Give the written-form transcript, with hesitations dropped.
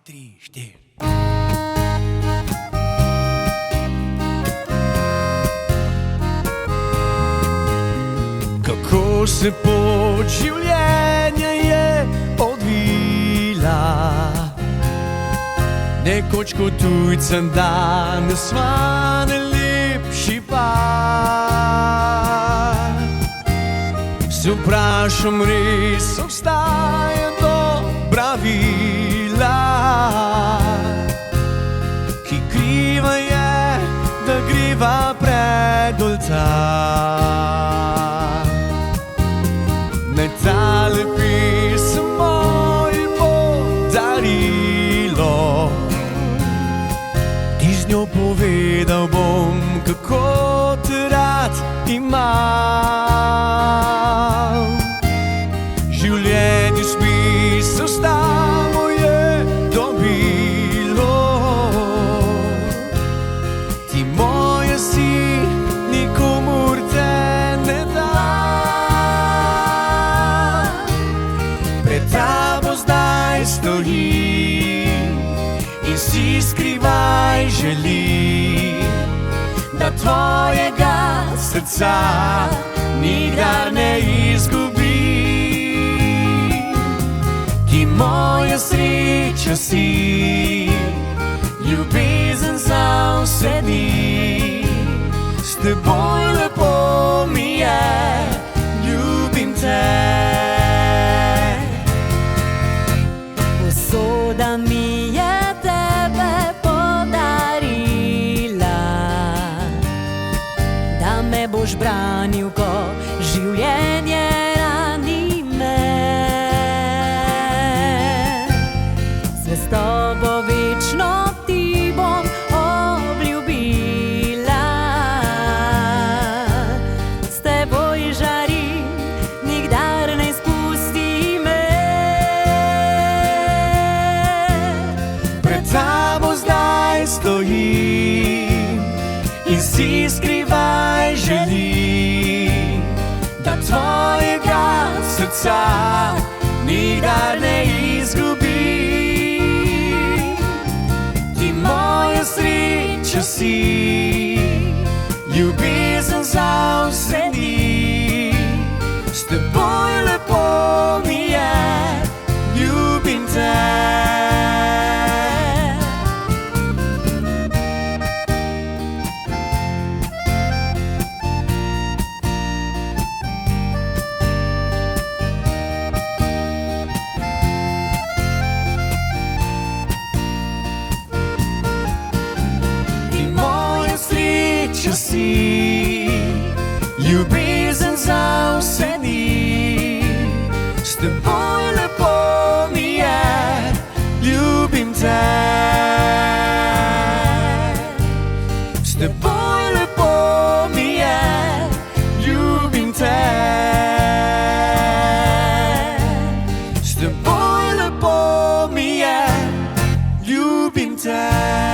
3, 4. Kako se pot življenja je odvila, nekoč kot tujcem danes sva najlepši par. Se vprašam, res obstaja dobra vila, ki kriva je, da greva pred oltar. Naj tale pesem moj bo darilo, ti z njo povedal bom, kako te rad imam. Življenje smisel stavo je dobilo, ti moja si, nikomur te ne dam. Pred tabo zdaj stojim in si skrivaj želim, da tvojega srca nikdar ne izgubim. Ti moja sreča si, ljubezen za vse dni. S teboj lepo mi je, ljubim te. Usoda mi je tebe podarila, da me boš branil, ko življenje rani me. Zvestobo večno ti bom obljubila, s teboj žarim, nikdar ne izpusti me. Pred tabo zdaj stojim in si skrivaj želim, da tvojega srca nikdar ne izgubim. Ti moja sreča si, ljubezen za vse dni. S teboj lepo mi je, ljubim te. Si, ljubezen za vse dni. S teboj lepo mi je, ljubim te. S teboj lepo mi je, ljubim te. S teboj lepo mi je, ljubim te.